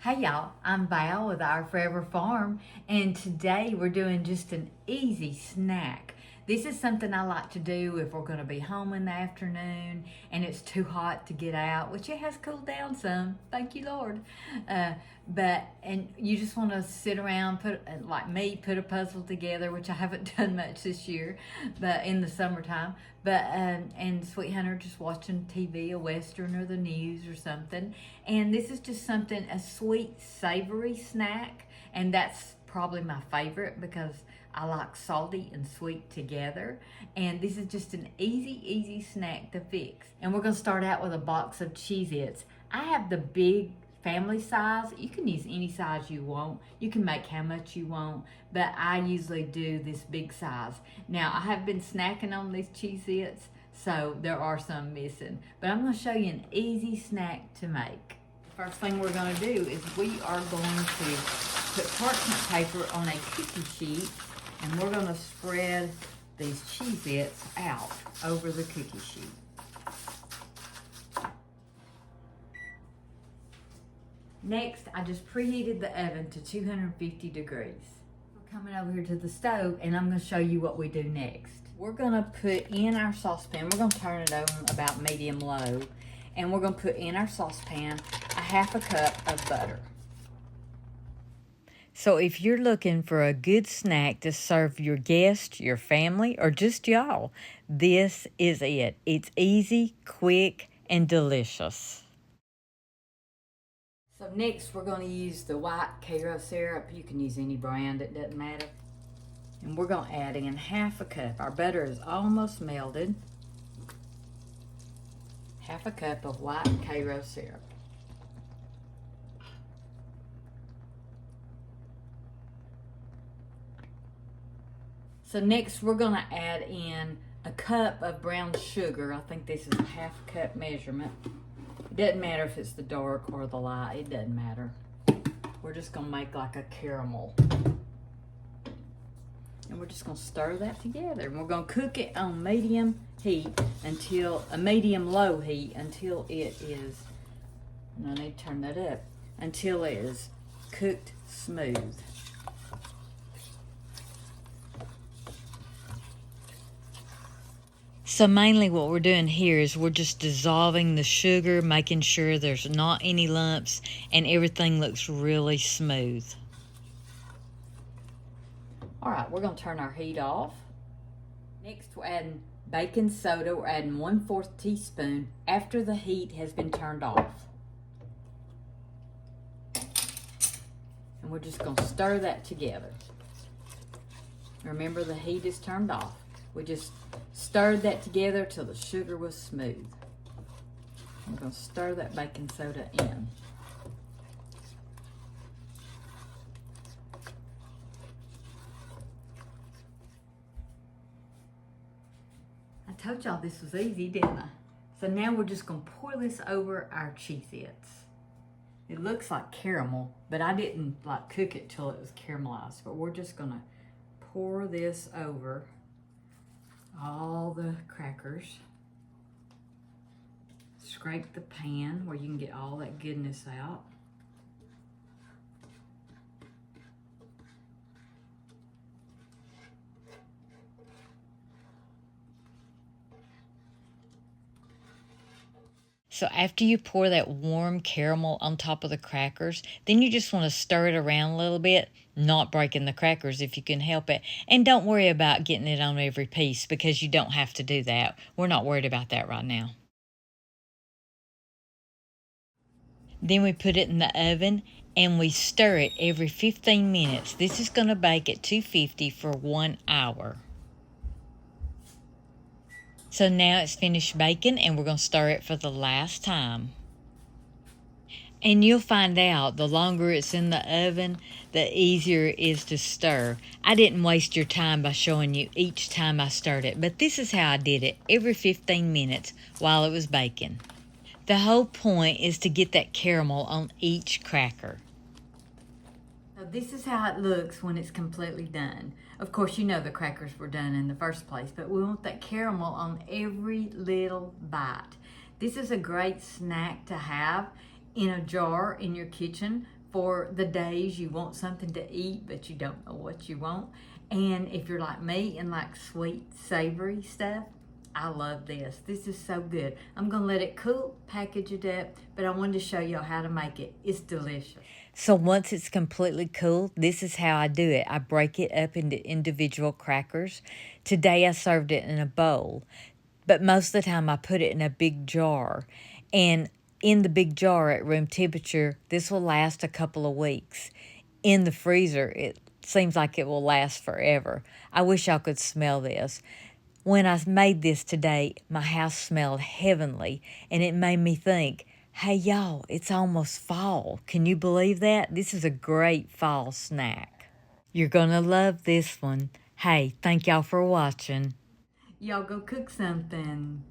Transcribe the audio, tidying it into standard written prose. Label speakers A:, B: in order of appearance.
A: Hey y'all, I'm Val with Our Forever Farm, and today we're doing just an easy snack. This is something I like to do if we're going to be home in the afternoon and it's too hot to get out, which it has cooled down some, thank you Lord. And you just want to sit around, like me, put a puzzle together, which I haven't done much this year, but in the summertime. And Sweet Hunter just watching TV, a Western or the news or something. And this is just something, a sweet, savory snack. And that's probably my favorite because I like salty and sweet together. And this is just an easy snack to fix. And we're gonna start out with a box of Cheez-Its. I have the big family size. You can use any size you want. You can make how much you want, but I usually do this big size. Now, I have been snacking on these Cheez-Its, so there are some missing, but I'm gonna show you an easy snack to make. First thing we're gonna do is we are going to put parchment paper on a cookie sheet, and we're gonna spread these Cheez-Its out over the cookie sheet. Next, I just preheated the oven to 250 degrees. We're coming over here to the stove, and I'm gonna show you what we do next. We're gonna put in our saucepan, we're gonna turn it on about medium low, and we're gonna put in our saucepan a half a cup of butter. So if you're looking for a good snack to serve your guests, your family, or just y'all, this is it. It's easy, quick, and delicious. So next we're going to use the white Karo syrup. You can use any brand, it doesn't matter. And we're going to add in half a cup. Our butter is almost melted. Half a cup of white Karo syrup. So next we're going to add in a cup of brown sugar. I think this is a half cup measurement. It doesn't matter if it's the dark or the light, it doesn't matter. We're just gonna make like a caramel. And we're just gonna stir that together. And we're gonna cook it on medium heat until, a medium low heat until it is, and I need to turn that up, until it is cooked smooth. So mainly what we're doing here is we're just dissolving the sugar, making sure there's not any lumps, and everything looks really smooth. All right, we're gonna turn our heat off. Next, we're adding baking soda. We're adding 1/4 teaspoon after the heat has been turned off. And we're just gonna stir that together. Remember, the heat is turned off. We just stirred that together till the sugar was smooth. I'm going to stir that baking soda in. I told y'all this was easy, didn't I? So now we're just going to pour this over our Cheez-Its. It looks like caramel, but I didn't like cook it till it was caramelized. But we're just going to pour this over all the crackers. Scrape the pan where you can get all that goodness out. So after you pour that warm caramel on top of the crackers, then you just want to stir it around a little bit, not breaking the crackers if you can help it. And don't worry about getting it on every piece because you don't have to do that. We're not worried about that right now. Then we put it in the oven and we stir it every 15 minutes. This is going to bake at 250 for 1 hour. So now it's finished baking and we're going to stir it for the last time. And you'll find out the longer it's in the oven, the easier it is to stir. I didn't waste your time by showing you each time I stirred it, but this is how I did it every 15 minutes while it was baking. The whole point is to get that caramel on each cracker. So this is how it looks when it's completely done. Of course, you know the crackers were done in the first place, but we want that caramel on every little bite. This is a great snack to have in a jar in your kitchen for the days you want something to eat, but you don't know what you want. And if you're like me and like sweet, savory stuff, I love this. This is so good. I'm gonna let it cool, package it up, but I wanted to show y'all how to make it. It's delicious. So once it's completely cool, this is how I do it. I break it up into individual crackers. Today I served it in a bowl, but most of the time I put it in a big jar. And in the big jar at room temperature, this will last a couple of weeks. In the freezer, it seems like it will last forever. I wish y'all could smell this. When I made this today, my house smelled heavenly, and it made me think, hey, y'all, it's almost fall. Can you believe that? This is a great fall snack. You're going to love this one. Hey, thank y'all for watching. Y'all go cook something.